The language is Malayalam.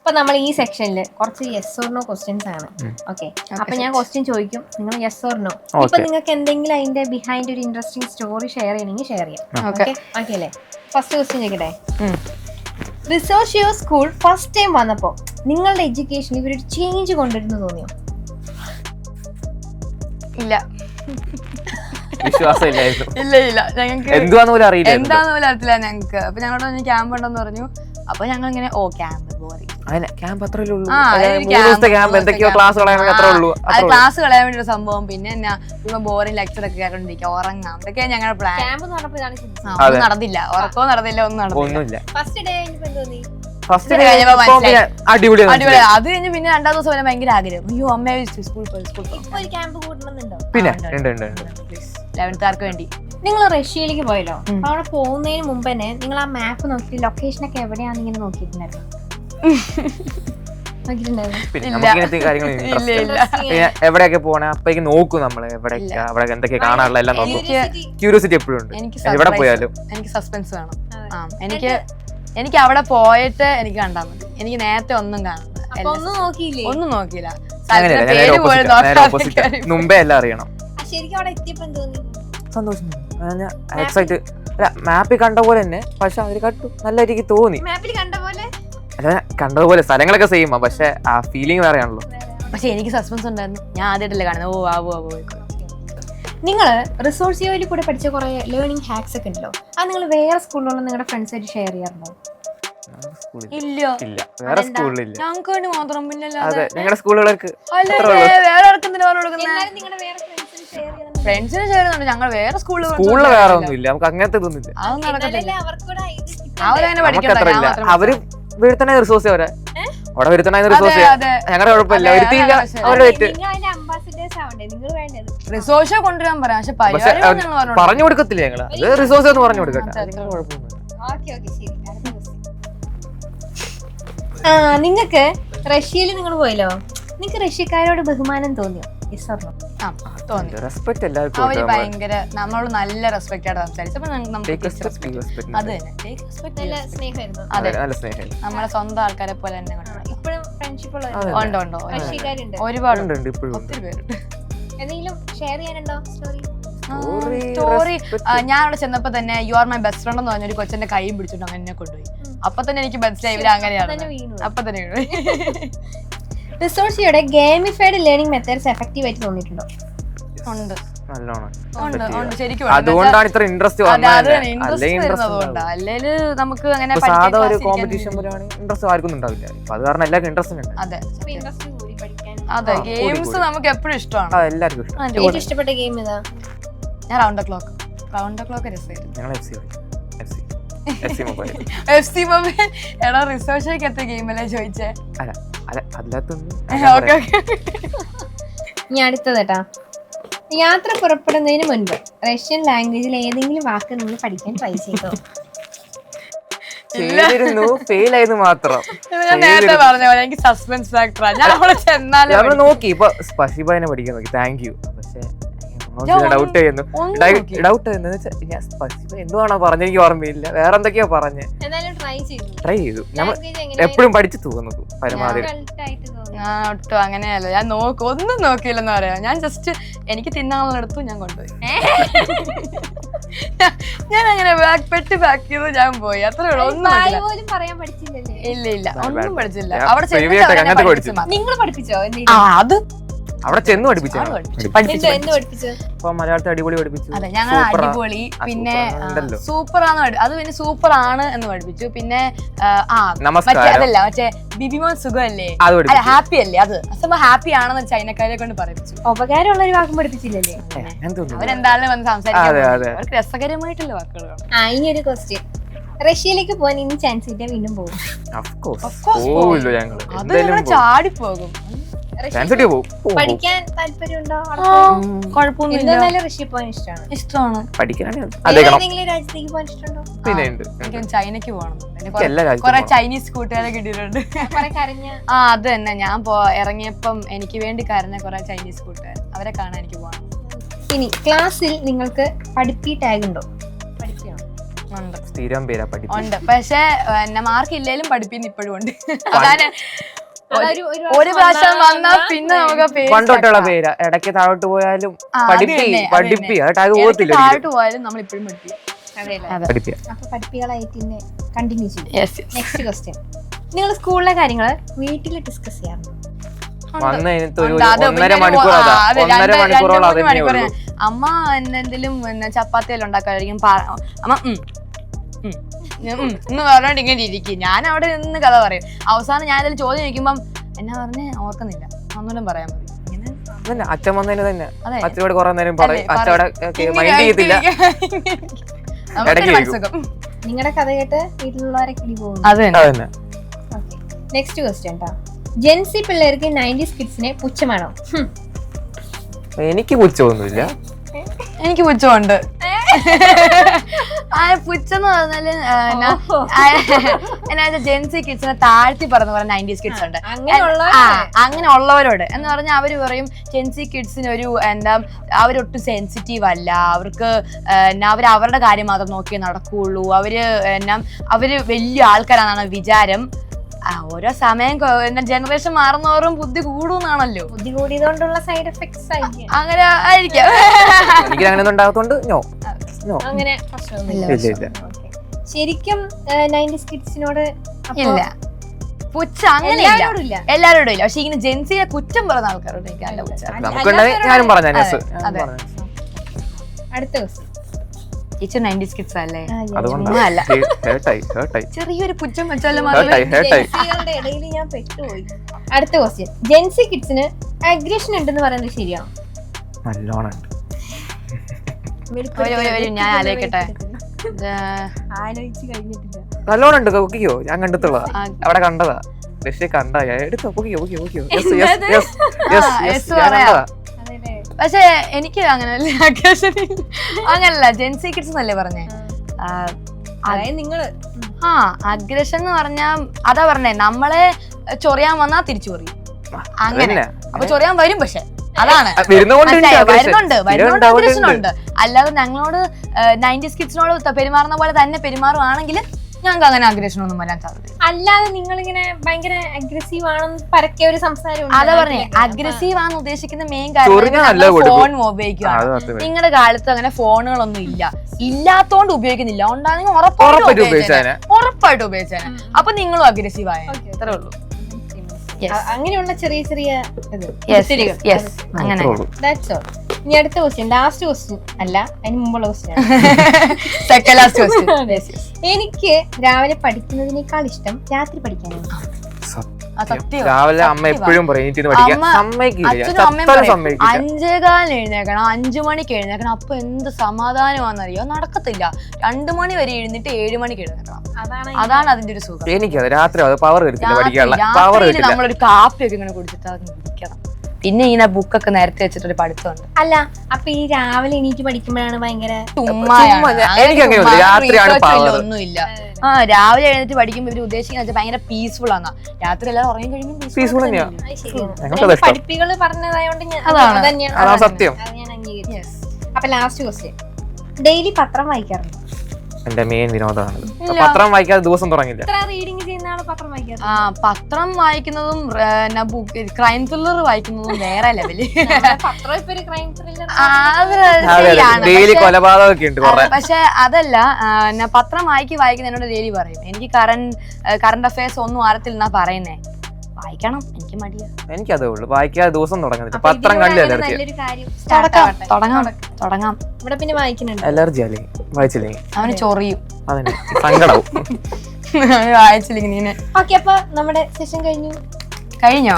അപ്പൊ നമ്മൾ ഈ സെക്ഷനിൽ കുറച്ച് യെസ് ഓർ നോ ക്വസ്റ്റ്യൻസ് ആണ്. ഓക്കെ, അപ്പൊ ഞാൻ ക്വസ്റ്റ്യൻ ചോദിക്കും, നിങ്ങൾ യെസ് ഓർ നോ. ഇപ്പൊ നിങ്ങൾക്ക് എന്തെങ്കിലും അതിന്റെ ബിഹൈൻഡ് ഒരു ഇൻട്രസ്റ്റിംഗ് സ്റ്റോറി ഷെയർ ചെയ്യണമെങ്കിൽ ഷെയർ ചെയ്യാം. ഓക്കെ അല്ലേ? ഫസ്റ്റ് ക്വസ്റ്റ്യൻ ചോദിക്കട്ടെ. റിസോഷ്യോ സ്കൂൾ ഫസ്റ്റ് ടൈം വന്നപ്പോ നിങ്ങളുടെ എഡ്യൂക്കേഷനിൽ ഇവരൊരു ചേഞ്ച് കൊണ്ടുവരുന്നു തോന്നിയോ? ഇല്ല, വിശ്വാസമില്ലായിരുന്നു. ഇല്ല ഞങ്ങൾക്ക് എന്താന്ന് പോലും അറിയില്ല ഞങ്ങൾക്ക്. അപ്പൊ ഞങ്ങളോട് ക്യാമ്പ് ഉണ്ടെന്ന് പറഞ്ഞു. അപ്പൊ ഞങ്ങൾ ഇങ്ങനെ ക്യാമ്പ് ബോറിംഗ്, ക്യാമ്പ് അത്രേ ഉള്ളൂ. 3 ദിവസത്തെ ക്യാമ്പ് എന്തൊക്കെയോ ക്ലാസ് കളയാൻ അത്രേ ഉള്ളൂ. ക്ലാസ് കളയാൻ വേണ്ടി ഒരു സംഭവം. പിന്നെ എന്നാ ഇപ്പൊ ബോറിംഗ് ലെക്ചർ ഒക്കെ കേട്ടോണ്ടിരിക്കുക, ഉറങ്ങാം, ഇതൊക്കെയാണ് ഞങ്ങളുടെ പ്ലാൻ. ഒന്നും നടന്നില്ല, ഉറക്കവും നടന്നില്ല, ഒന്നും നടന്നില്ല. ഫസ്റ്റ് അടിപൊളി. അത് കഴിഞ്ഞ് പിന്നെ 2ാം ദിവസം വരെ ഭയങ്കര ആഗ്രഹം, അയ്യോ അമ്മയെ സ്കൂളിൽ പോയി. പിന്നെ 11th വേണ്ടി. നിങ്ങൾ റഷ്യയിലേക്ക് പോയല്ലോ, അവിടെ പോകുന്നതിന് മുമ്പ് തന്നെ നിങ്ങൾ ആ മാപ്പ് നോക്കി ലൊക്കേഷൻ ഒക്കെ എവിടെയാന്ന് ഇങ്ങനെ നോക്കിയിട്ടുണ്ടായിരുന്നു? എവിടെയൊക്കെ പോണേ അപ്പേക്ക് നോക്കും നമ്മള്, എവിടെയൊക്കെ അവിടെ എന്തൊക്കെ കാണാനുള്ള എല്ലാം നോക്കും. ക്യൂരിയോസിറ്റി എപ്പോഴും ഉണ്ട്. എവിടെ പോയാലും എനിക്ക് സസ്പെൻസ് വേണം. എനിക്ക് അവിടെ പോയിട്ട് എനിക്ക് കണ്ടാൽ മതി. എനിക്ക് നേരത്തെ ഒന്നും കാണണ്ട, ഒന്നും നോക്കിയില്ല. മുമ്പേ എല്ലാം അറിയണം. സന്തോഷം, എക്സൈറ്റ്. മാപ്പിൽ കണ്ട പോലെ തന്നെ, പക്ഷെ അവര് കണ്ടു നല്ല രീതിക്ക് തോന്നി. കണ്ടതുപോലെ സ്ഥലങ്ങളൊക്കെ സെയിം, പക്ഷെ ആ ഫീലിംഗ് വേറെയാണല്ലോ. പക്ഷെ എനിക്ക് സസ്പെൻസ് ഉണ്ടായിരുന്നു. ഞാൻ ആദ്യമായിട്ടല്ലേ കാണുന്നത്. നിങ്ങൾ റിസോഴ്സിയോയിൽ കൂടെ പഠിച്ച കുറെ ലേണിംഗ് ഹാക്സ് ഒക്കെ ഉണ്ടല്ലോ, അത് നിങ്ങൾ വേറെ സ്കൂളിലുള്ള നിങ്ങളുടെ ഫ്രണ്ട്സ് ആയിട്ട് ഷെയർ ചെയ്യാറുണ്ടോ? ഇല്ല, വേറെ സ്കൂളിലില്ല, ഞങ്ങൾക്ക് വേണ്ടി മാത്രം. പിന്നെ ഞങ്ങളുടെ സ്കൂളുകൾക്ക് ഫ്രണ്ട്സിന് ഷെയർ ചെയ്യുന്നുണ്ട്. ഞങ്ങൾ വേറെ സ്കൂളിൽ വേറെ ഒന്നുമില്ല, നമുക്ക് അങ്ങനത്തെ ഇതൊന്നുമില്ല. അതൊന്നും നടക്കത്തില്ല. അവര് വീഴ്ത്തണ റിസോഴ്സ് അവരെ അവിടെ വരുത്തണ റിസോഴ്സ് ഞങ്ങളുടെ കുഴപ്പമില്ല, വരുത്തിയില്ല അവരുടെ തെറ്റ്. റിസോഴ്സ് കൊണ്ടുവരാൻ പറയാം, പക്ഷെ പറഞ്ഞു കൊടുക്കത്തില്ല ഞങ്ങള്. അത് റിസോഴ്സ് ഒന്ന് പറഞ്ഞു കൊടുക്കട്ടെ. നിങ്ങൾക്ക് റഷ്യയിൽ നിങ്ങൾ പോയല്ലോ, നിങ്ങൾക്ക് റഷ്യക്കാരോട് ബഹുമാനം തോന്നിയോ? അവര് ഭയങ്കര നമ്മളോട് നല്ല റെസ്പെക്ട് ആയിട്ട് സംസാരിച്ചപ്പോ അത് തന്നെ നമ്മളെ സ്വന്തം ആൾക്കാരെ പോലെ തന്നെ ഒരുപാടുണ്ട്, ഒത്തിരി പേരുണ്ട്. സ്റ്റോറി ഞാൻ അവിടെ ചെന്നപ്പോ തന്നെ you are my best friend എന്ന് പറഞ്ഞൊരു കൊച്ചന്റെ കൈയും പിടിച്ചിട്ട് അങ്ങനെ കൊണ്ടുപോയി. അപ്പൊ തന്നെ എനിക്ക് മനസ്സിലായി ഇവര് അങ്ങനെയാണ്. അപ്പൊ തന്നെ റിസോഴ്സിയുടെ ഗെയിമിഫൈഡ് ലേണിംഗ് മെത്തേഡ്സ് എഫക്റ്റീവ് ആയിട്ട് തോന്നിയിട്ടുണ്ടോ? ശരിക്കും അതുകൊണ്ടാണ് ഇത്ര ഇൻട്രസ്റ്റ് വന്നത്. അല്ലെങ്കിൽ നമുക്ക് അങ്ങനെ സാധാ ഒരു കോമ്പറ്റീഷൻ പോലെയാണ് ഇൻട്രസ്റ്റ് ആർക്കും ഉണ്ടാവില്ല. അത് കാരണം എല്ലാവർക്കും ഇൻട്രസ്റ്റ് ഉണ്ട്. അതെ, ഗെയിംസ് നമുക്ക് എപ്പോഴും ഇഷ്ടമാണ്, എല്ലാവർക്കും ഏറ്റവും ഇഷ്ടപ്പെട്ട ഗെയിം ഏതാ? ഞാൻ റൗണ്ട് ദ ക്ലോക്ക് രസമായിരുന്നു. FC mobile. എടാ റിസോഴ്സിലേക്ക് എത്തിയ ഗെയിമല്ലേ ചോദിച്ചേ? ഇനി അടുത്തതേട്ടാ, യാത്ര പുറപ്പെടുന്നതിന് മുൻപ് റഷ്യൻ ലാംഗ്വേജിൽ ഏതെങ്കിലും വാക്ക് നിങ്ങൾ പഠിക്കാൻ ട്രൈ ചെയ്തോ? ഫെയിൽ ആയത് മാത്രം. ഞാൻ നേരത്തെ പറഞ്ഞ പോലെ എനിക്ക് സസ്പെൻസ് ഫാക്ടറാ. ഞാൻ അവിടെ ചെന്നാലും നോക്കി ഇപ്പൊ സ്പഷിബാനെ പഠിക്കാൻ നോക്കി, താങ്ക് യു. പക്ഷെ ഡൗട്ട് ചെയ്യുന്നു എന്തുവാണോ പറഞ്ഞ എനിക്ക് ഓർമ്മയില്ല, വേറെ എന്തൊക്കെയാ പറഞ്ഞേ. ട്രൈ ചെയ്തു, നമ്മൾ എപ്പോഴും പഠിച്ചു തോന്നുന്നു പരമാവധി. ഒട്ടും അങ്ങനെയല്ല, ഞാൻ ഒന്നും നോക്കിയില്ലെന്ന് പറയാം. ഞാൻ ജസ്റ്റ് എനിക്ക് തിന്നാളെടുത്തു, ഞാൻ കൊണ്ടുപോയി. ഞാൻ അങ്ങനെ പെട്ടി പാക്ക് ചെയ്തു, ഞാൻ പോയി, അത്രേ ഉള്ളൂ. ഒന്നും ഇല്ല, ഒന്നും പഠിച്ചില്ല. അവിടെ നിങ്ങൾ പഠിപ്പിച്ചോ? അത് അവിടെ ചെന്ന് പഠിപ്പിച്ചു. മലയാളത്തെ അടിപൊളി പഠിപ്പിച്ചു. അതെ, ഞങ്ങൾ അടിപൊളി. പിന്നെ സൂപ്പറാണ്, അത് പിന്നെ സൂപ്പർ ആണ് എന്ന് പഠിപ്പിച്ചു. പിന്നെ അതല്ല, മറ്റേ ബിബിമോൻ സുഖമല്ലേ, ഹാപ്പി അല്ലേ, അത് അസംഭവം ഹാപ്പി ആണെന്ന് ചൈനക്കാരെ കൊണ്ട് പറയിപ്പിച്ചു. ഉപകാരമുള്ള ഒരു വാക്കും പഠിപ്പിച്ചില്ലല്ലേ? അവരെന്തായാലും വന്ന് സംസാരിക്കാൻ അവർക്ക് രസകരമായിട്ടുള്ള വാക്കുകൾ. ഇനി ഒരു ക്വസ്റ്റ്യൻ, റഷ്യയിലേക്ക് പോകാൻ ഇനി ചാൻസ് ഇല്ല, വീണ്ടും പോകും? അത് ഞങ്ങൾ ചാടിപ്പോകും. പഠിക്കാൻ താല്പര്യമുണ്ടോ? കുഴപ്പമൊന്നുമില്ല, റഷ്യയിൽ പോകാൻ ഇഷ്ടമാണ്. രാജ്യത്തേക്ക് പോകാൻ ഇഷ്ടമുണ്ടോ? എനിക്ക് ചൈനക്ക് പോകണം. കൊറേ ചൈനീസ് കൂട്ടുകാരെ കിട്ടിയിട്ടുണ്ട്. അത് തന്നെ, ഞാൻ ഇറങ്ങിയപ്പം എനിക്ക് വേണ്ടി കരഞ്ഞ കുറെ ചൈനീസ് കൂട്ടുകാർ, അവരെ കാണാൻ എനിക്ക് പോകണം. ഇനി ക്ലാസ്സിൽ നിങ്ങൾക്ക് പഠിപ്പി ടാഗ് ഉണ്ടോ? സ്ഥിരം പേരാ പഠിപ്പിക്കും ഉണ്ട്. പക്ഷെ എന്നെ മാർക്ക് ഇല്ലേലും പഠിപ്പിന്ന് ഇപ്പോഴും ഉണ്ട്. അതാണ് ഒരു പ്രാവശ്യം വന്നാ പിന്നെ നമുക്ക് പണ്ടോട്ടുള്ള പേരാ. ഇടയ്ക്ക് താഴോട്ട് പോയാലും താഴോട്ട് പോയാലും നമ്മൾ ഇപ്പോഴും നിങ്ങൾ സ്കൂളിലെ കാര്യങ്ങള് വീട്ടിൽ ഡിസ്കസ് ചെയ്യാറുണ്ട്? അമ്മ എന്തെങ്കിലും ചപ്പാത്തി എല്ലാം ഉണ്ടാക്കായിരിക്കും. അമ്മ എന്ന് പറഞ്ഞോണ്ട് ഇങ്ങനെ ഇരിക്കും. ഞാൻ അവിടെ നിന്ന് കഥ പറയും. അവസാനം ഞാൻ ഇതിൽ ചോദ്യം ചോദിക്കുമ്പം എന്നാ പറഞ്ഞ് ഓർക്കുന്നില്ല, ഒന്നുകൂടെ പറയാൻ മതി. അച്ഛൻ വന്നതിന് തന്നെ അച്ഛനോട് കുറെ നേരം പറയും. മൈൻഡ് ചെയ്യത്തില്ല. നിങ്ങളുടെ കഥ കേട്ട് വീട്ടിലുള്ളവരെ കിളി പോകും. നെക്സ്റ്റ് ക്വസ്റ്റ്യൻ ട്ടാ. ജെൻസി പിള്ളേർക്ക് 90s കിഡ്സിനെ പുച്ഛമാണോ? എനിക്ക് പുച്ഛമൊന്നുമില്ല. എനിക്ക് പുച്ഛമുണ്ട്. പുച്ഛെന്ന് പറഞ്ഞാല് എന്നാ ജെൻസി കിഡ്സിനെ താഴ്ത്തി പറഞ്ഞു പറഞ്ഞ 90s കിഡ്സ് ഉണ്ട്. അങ്ങനെ ഉള്ളവരോട് എന്ന് പറഞ്ഞാൽ അവര് പറയും ജെൻസി കിഡ്സിന് ഒരു എന്താ അവരൊട്ടും സെൻസിറ്റീവ് അല്ല, അവർക്ക് അവർ അവരുടെ കാര്യം മാത്രം നോക്കിയേ നടക്കുള്ളൂ, അവര് വലിയ ആൾക്കാരാണെന്നാണ് വിചാരം. ഓരോ സമയം ജനറേഷൻ മാറുന്നവരും ബുദ്ധി കൂടുന്നാണല്ലോ. ബുദ്ധി കൂടിയതുകൊണ്ടുള്ള സൈഡ് എഫക്ട്സ് അങ്ങനെ ആയിരിക്കാം. അങ്ങനെ ശരിക്കും 90s കിഡ്സിനോട് ഇല്ല പുച്ഛ, അങ്ങനെ എല്ലാരോടും ഇല്ല. പക്ഷെ ഇങ്ങനെ ജെൻസിയെ കുറ്റം പറയുന്ന ആൾക്കാരോട് എനിക്ക് നല്ല പുച്ഛം. അടുത്ത ക്വസ്റ്റ്യൻ. 90s കിഡ്സ് അല്ലേ? ചെറിയൊരു പുച്ഛം വെച്ചാലും ഇടയിൽ ഞാൻ പെട്ടുപോയി. അടുത്ത ക്വസ്റ്റ്യൻ. ജെൻസി കിഡ്സിന് അഗ്രഷൻ ഉണ്ടെന്ന് പറയുന്നത് ശരിയാണോ? ഞാൻ ആലോചിക്കട്ടെ. ആലോചിച്ച് കഴിഞ്ഞിട്ടില്ല. നല്ലോണം ഉണ്ട്. നോക്കിയോ, ഞാൻ കണ്ടെത്തുള്ള അവിടെ കണ്ടതാ. കണ്ടാ എടുത്തോ. പക്ഷെ എനിക്ക് അങ്ങനല്ല, അങ്ങനല്ല. ജെൻസി കിഡ്സ് എന്നല്ലേ പറഞ്ഞേ? നിങ്ങള് അഗ്രഷൻ എന്ന് പറഞ്ഞാ അതാ പറഞ്ഞേ, നമ്മളെ ചൊറിയാൻ വന്നാ തിരിച്ചു പറയും. അങ്ങനെ അപ്പൊ ചൊറിയാൻ വരും. പക്ഷെ അതാണ് വരുന്നുണ്ട് അഗ്രഷനുണ്ട്. അല്ലാതെ ഞങ്ങളോട് 90s കിഡ്സിനോട് പെരുമാറുന്ന പോലെ തന്നെ പെരുമാറുവാണെങ്കിൽ ഞങ്ങൾക്ക് അങ്ങനെ അഗ്രഷൻ ഒന്നും വരാൻ സാധ്യത. അല്ലാതെ നിങ്ങളിങ്ങനെ ഭയങ്കര അഗ്രസീവ് ആണെന്ന് പരക്കെ ഒരു സംസാരം. അതാ പറഞ്ഞേ, അഗ്രസീവ് ആണെന്ന് ഉദ്ദേശിക്കുന്ന മെയിൻ കാര്യം ഫോൺ ഉപയോഗിക്കുകയാണ്. നിങ്ങളുടെ കാലത്ത് അങ്ങനെ ഫോണുകളൊന്നും ഇല്ല, ഇല്ലാത്തോണ്ട് ഉപയോഗിക്കുന്നില്ല. ഉണ്ടാണെങ്കിൽ ഉറപ്പായിട്ട് ഉപയോഗിച്ചാണ്. അപ്പൊ നിങ്ങളും അഗ്രസീവ് ആയ അത്രേ ഉള്ളൂ. അങ്ങനെയുള്ള ചെറിയ ചെറിയ അങ്ങനെ. ഇനി അടുത്ത ക്വസ്റ്റ്യൻ, ലാസ്റ്റ് ക്വസ്റ്റ്യൻ അല്ല, അതിന് മുമ്പുള്ള ക്വസ്റ്റ്യൻ. എനിക്ക് രാവിലെ പഠിക്കുന്നതിനേക്കാൾ ഇഷ്ടം രാത്രി പഠിക്കാനാണ്. രാവിലെ അമ്മ എപ്പോഴും പറയും 5:15 എഴുന്നേക്കണം, 5 മണിക്ക് എഴുന്നേക്കണം. അപ്പൊ എന്ത് സമാധാനമാണെന്നറിയോ? നടക്കത്തില്ല. 2 മണി വരെ എഴുന്നിട്ട് 7 മണിക്ക് എഴുന്നേക്കണം. അതാണ് അതിന്റെ ഒരു സുഖം. എനിക്കത് രാത്രി നമ്മളൊരു കാപ്പിയൊക്കെ ഇങ്ങനെ കുടിച്ചിട്ട് അത് ഇരിക്കണം. പിന്നെ ഇങ്ങനെ ബുക്കൊക്കെ നേരത്തെ വെച്ചിട്ടൊരു പഠിത്തമുണ്ട്. അല്ല, അപ്പൊ ഈ രാവിലെ എണീറ്റ് പഠിക്കുമ്പോഴാണ് ഭയങ്കര ഒന്നുമില്ല. രാവിലെ എഴുന്നേറ്റ് പഠിക്കുമ്പോൾ ഇവര് ഉദ്ദേശിക്കുന്നത് ഭയങ്കര പീസ്ഫുൾ ആണ്. രാത്രി എല്ലാം ഉറങ്ങി കഴിയുമ്പോൾ പഠിപ്പികള് പറഞ്ഞതായോണ്ട് സത്യം. അപ്പൊ ലാസ്റ്റ് ക്വസ്റ്റ്യൻ, ഡെയിലി പത്രം വായിക്കാറുണ്ട്? എന്റെ മെയിൻ വിനോദമാണ്. പത്രം വായിക്കാതെ ദിവസം തുടങ്ങില്ല. പത്രം വായിക്കുന്നതും ക്രൈം ത്രില്ലർ വായിക്കുന്നതും വേറെ ലെവല്. പക്ഷെ അതല്ല, പത്രം വായിക്കുന്ന എന്നോട് ഡെയിലി പറയും എനിക്ക് കറണ്ട് അഫയേഴ്സ് ഒന്നും അറിയത്തില്ലെന്നാ പറയുന്നേ. വായിക്കണം, എനിക്ക് മടിയാ. എനിക്കതേ ഉള്ളൂ, വായിക്കാതെ ദിവസം തുടങ്ങുന്നില്ല. പത്രം കണ്ടില്ല. തുടങ്ങാം. ഇവിടെ പിന്നെ വായിക്കുന്നുണ്ട്. അലർജി അല്ലേ, വായിച്ചില്ലെങ്കിൽ അവന് ചൊറിയും, അതിന് സങ്കടാവും. വായിച്ചില്ലെങ്കിൽ. ഓക്കെ, അപ്പൊ നമ്മുടെ സെഷൻ കഴിഞ്ഞോ?